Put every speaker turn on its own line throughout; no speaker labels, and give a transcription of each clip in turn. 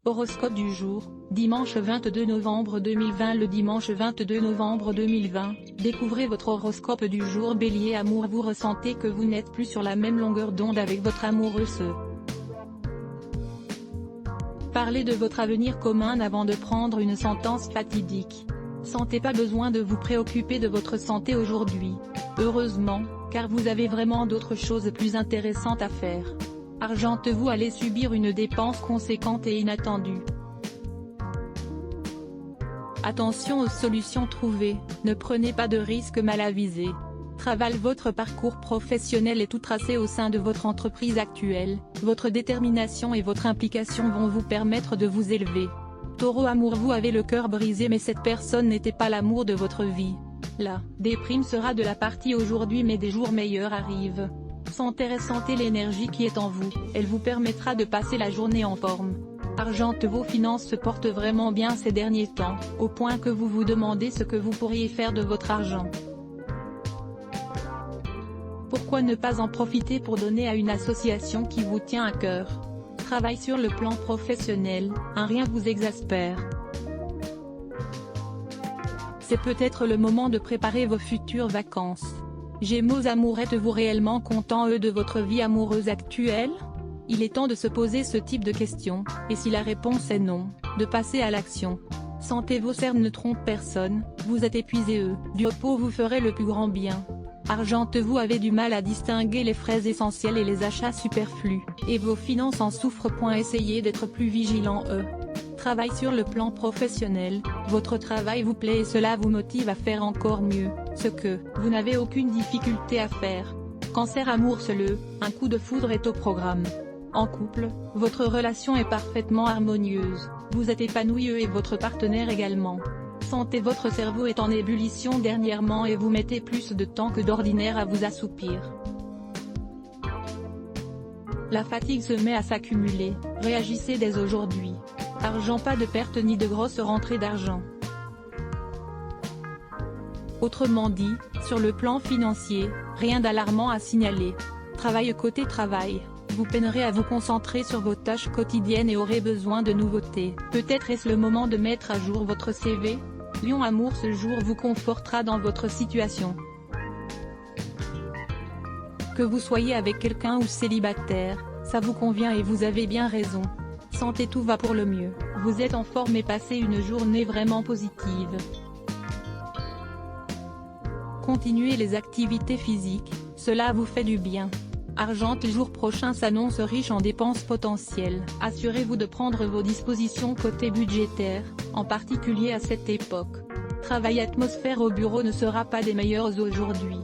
Horoscope du jour, dimanche 22 novembre 2020. Le dimanche 22 novembre 2020, découvrez votre horoscope du jour. Bélier. Amour. Vous ressentez que vous n'êtes plus sur la même longueur d'onde avec votre amoureuse. Parlez de votre avenir commun avant de prendre une sentence fatidique. Sentez pas besoin de vous préoccuper de votre santé aujourd'hui. Heureusement, car vous avez vraiment d'autres choses plus intéressantes à faire. Argent. Vous allez subir une dépense conséquente et inattendue. Attention aux solutions trouvées, ne prenez pas de risques mal avisés. Travail. Votre parcours professionnel est tout tracé au sein de votre entreprise actuelle, votre détermination et votre implication vont vous permettre de vous élever. Taureau. Amour. Vous avez le cœur brisé mais cette personne n'était pas l'amour de votre vie. La déprime sera de la partie aujourd'hui mais des jours meilleurs arrivent. Santé. Ressentez l'énergie qui est en vous, elle vous permettra de passer la journée en forme. Argent. Vos finances se portent vraiment bien ces derniers temps, au point que vous vous demandez ce que vous pourriez faire de votre argent. Pourquoi ne pas en profiter pour donner à une association qui vous tient à cœur? Travail. Sur le plan professionnel, un rien vous exaspère. C'est peut-être le moment de préparer vos futures vacances. Gémeaux. Amour. Êtes-vous réellement content de votre vie amoureuse actuelle? Il est temps de se poser ce type de questions, et si la réponse est non, de passer à l'action. Santé. Vos cernes ne trompent personne, vous êtes épuisé du repos vous ferait le plus grand bien. Argent. Vous avez du mal à distinguer les frais essentiels et les achats superflus, et vos finances en souffrent. Essayez d'être plus vigilant. Travail. Sur le plan professionnel, votre travail vous plaît et cela vous motive à faire encore mieux, ce que vous n'avez aucune difficulté à faire. Cancer. Amour. Un coup de foudre est au programme. En couple, votre relation est parfaitement harmonieuse, vous êtes épanoui et votre partenaire également. Santé. Votre cerveau est en ébullition dernièrement et vous mettez plus de temps que d'ordinaire à vous assoupir. La fatigue se met à s'accumuler, réagissez dès aujourd'hui. Argent. Pas de perte ni de grosses rentrées d'argent. Autrement dit, sur le plan financier, rien d'alarmant à signaler. Travail. Côté travail, vous peinerez à vous concentrer sur vos tâches quotidiennes et aurez besoin de nouveautés. Peut-être est-ce le moment de mettre à jour votre CV? Lion. Amour. Ce jour vous confortera dans votre situation. Que vous soyez avec quelqu'un ou célibataire, ça vous convient et vous avez bien raison. Santé. Tout va pour le mieux, vous êtes en forme et passez une journée vraiment positive. Continuez les activités physiques, cela vous fait du bien. Argent. Le jour prochain s'annonce riche en dépenses potentielles. Assurez-vous de prendre vos dispositions côté budgétaire, en particulier à cette époque. Travail. Atmosphère au bureau ne sera pas des meilleures aujourd'hui.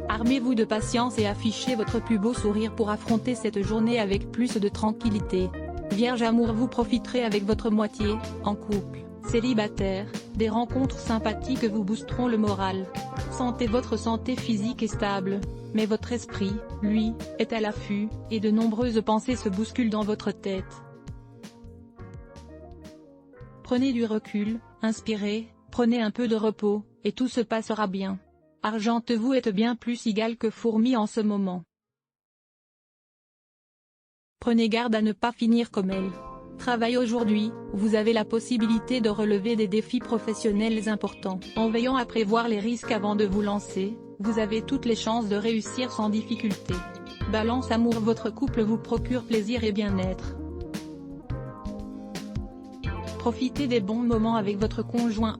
Armez-vous de patience et affichez votre plus beau sourire pour affronter cette journée avec plus de tranquillité. Vierge. Amour. Vous profiterez avec votre moitié, en couple, célibataire, des rencontres sympathiques vous boosteront le moral. Santé. Votre santé physique est stable, mais votre esprit, lui, est à l'affût, et de nombreuses pensées se bousculent dans votre tête. Prenez du recul, inspirez, prenez un peu de repos, et tout se passera bien. Argent. Vous êtes bien plus égal que fourmi en ce moment. Prenez garde à ne pas finir comme elle. Travail. Aujourd'hui, vous avez la possibilité de relever des défis professionnels importants. En veillant à prévoir les risques avant de vous lancer, vous avez toutes les chances de réussir sans difficulté. Balance. Amour. Votre couple vous procure plaisir et bien-être. Profitez des bons moments avec votre conjoint.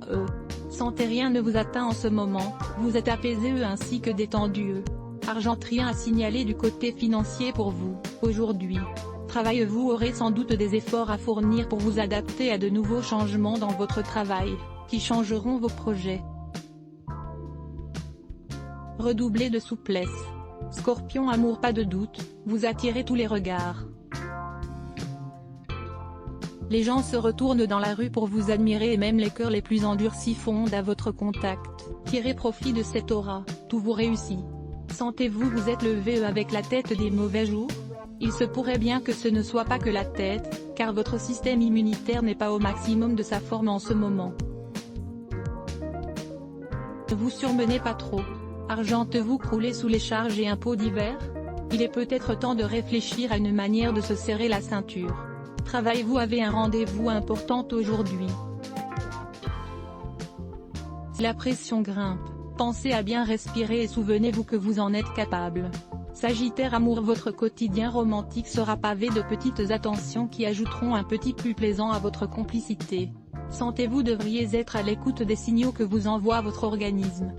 Santé. Rien ne vous atteint en ce moment, vous êtes apaisé ainsi que détendu. Argent. Rien à signaler du côté financier pour vous, aujourd'hui. Travail. Vous aurez sans doute des efforts à fournir pour vous adapter à de nouveaux changements dans votre travail, qui changeront vos projets. Redoublez de souplesse. Scorpion. Amour. Pas de doute, vous attirez tous les regards. Les gens se retournent dans la rue pour vous admirer et même les cœurs les plus endurcis fondent à votre contact. Tirez profit de cette aura, tout vous réussit. Sentez-vous vous êtes levé avec la tête des mauvais jours? Il se pourrait bien que ce ne soit pas que la tête, car votre système immunitaire n'est pas au maximum de sa forme en ce moment. Ne vous surmenez pas trop. Argent. Vous croulez sous les charges et impôts divers? Il est peut-être temps de réfléchir à une manière de se serrer la ceinture. Travail, vous avez un rendez-vous important aujourd'hui. Si la pression grimpe, pensez à bien respirer et souvenez-vous que vous en êtes capable. Sagittaire, amour, votre quotidien romantique sera pavé de petites attentions qui ajouteront un petit plus plaisant à votre complicité. Santé, vous devriez être à l'écoute des signaux que vous envoie votre organisme.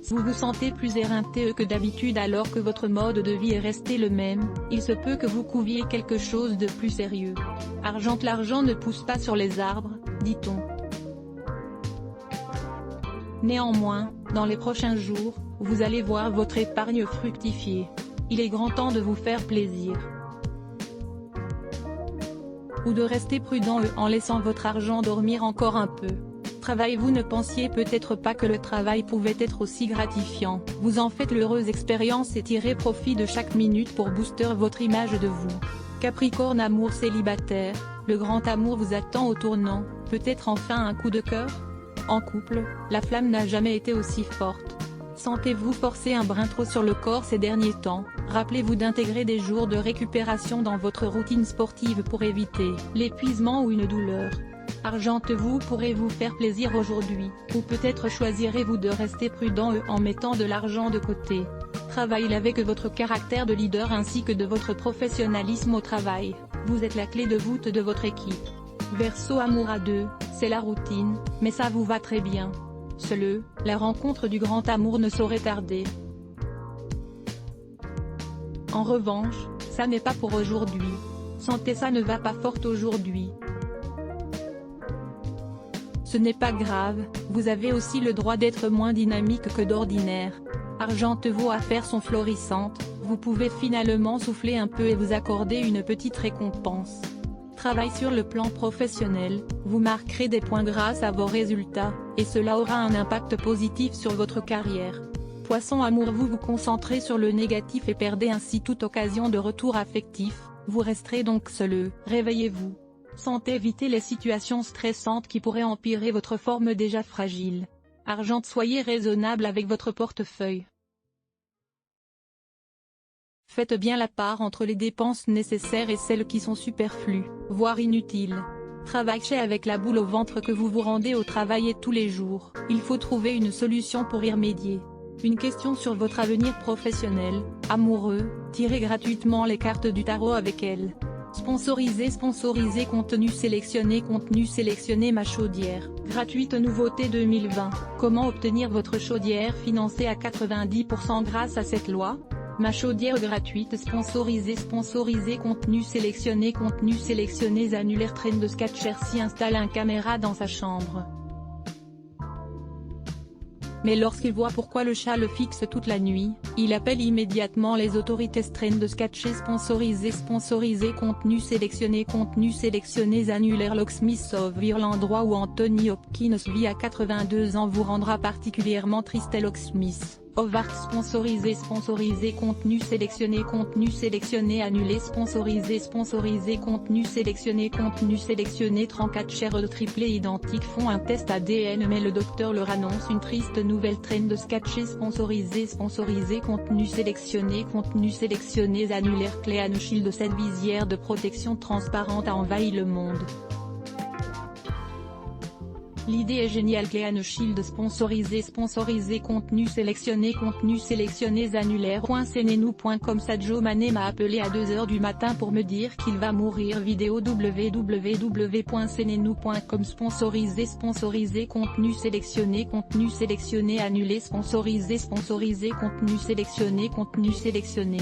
Si vous vous sentez plus éreinté que d'habitude alors que votre mode de vie est resté le même, il se peut que vous couviez quelque chose de plus sérieux. Argent, l'argent ne pousse pas sur les arbres, dit-on. Néanmoins, dans les prochains jours, vous allez voir votre épargne fructifier. Il est grand temps de vous faire plaisir. Ou de rester prudent en laissant votre argent dormir encore un peu. Travail, vous ne pensiez peut-être pas que le travail pouvait être aussi gratifiant. Vous en faites l'heureuse expérience et tirez profit de chaque minute pour booster votre image de vous. Capricorne, amour, célibataire, le grand amour vous attend au tournant, peut-être enfin un coup de cœur? En couple, la flamme n'a jamais été aussi forte. Sentez-vous forcer un brin trop sur le corps ces derniers temps? Rappelez-vous d'intégrer des jours de récupération dans votre routine sportive pour éviter l'épuisement ou une douleur. Argent, vous pourrez vous faire plaisir aujourd'hui, ou peut-être choisirez-vous de rester prudent en mettant de l'argent de côté. Travail, avec votre caractère de leader ainsi que de votre professionnalisme au travail, vous êtes la clé de voûte de votre équipe. Verseau, amour à deux, c'est la routine, mais ça vous va très bien. Seul, la rencontre du grand amour ne saurait tarder. En revanche, ça n'est pas pour aujourd'hui. Santé, ça ne va pas fort aujourd'hui. Ce n'est pas grave, vous avez aussi le droit d'être moins dynamique que d'ordinaire. Argent, vos affaires sont florissantes, vous pouvez finalement souffler un peu et vous accorder une petite récompense. Travail, sur le plan professionnel, vous marquerez des points grâce à vos résultats, et cela aura un impact positif sur votre carrière. Poisson, amour, vous vous concentrez sur le négatif et perdez ainsi toute occasion de retour affectif, vous resterez donc seul. Réveillez-vous. Santé, évitez les situations stressantes qui pourraient empirer votre forme déjà fragile. Argent, soyez raisonnable avec votre portefeuille. Faites bien la part entre les dépenses nécessaires et celles qui sont superflues, voire inutiles. Travaillez avec la boule au ventre que vous vous rendez au travail et tous les jours. Il faut trouver une solution pour y remédier. Une question sur votre avenir professionnel, amoureux, tirez gratuitement les cartes du tarot avec elle. Sponsorisé, contenu sélectionné Ma Chaudière, gratuite nouveauté 2020, comment obtenir votre chaudière financée à 90% grâce à cette loi? Ma Chaudière gratuite sponsorisé, contenu sélectionné annulaire Trend de Sketcher installe une caméra dans sa chambre. Mais lorsqu'il voit pourquoi le chat le fixe toute la nuit, il appelle immédiatement les autorités. Trend de Sketcher sponsorisé, contenu sélectionné annulaire Locksmith sauve l'endroit où Anthony Hopkins vit à 82 ans vous rendra particulièrement triste. Locksmith Howard sponsorisé, contenu sélectionné annulé sponsorisé, contenu sélectionné 34 chaires triplées identiques font un test ADN mais le docteur leur annonce une triste nouvelle. Trend de Sketcher sponsorisé, contenu sélectionné annulaire Clean Shield. Cette visière de protection transparente a envahi le monde. L'idée est géniale. Clean Shield sponsorisé contenu sélectionné annulaire. .cnenou.com Sadio Mané m'a appelé à 2h du matin pour me dire qu'il va mourir. Vidéo www.cnenou.com Sponsorisé contenu sélectionné annulé sponsorisé contenu sélectionné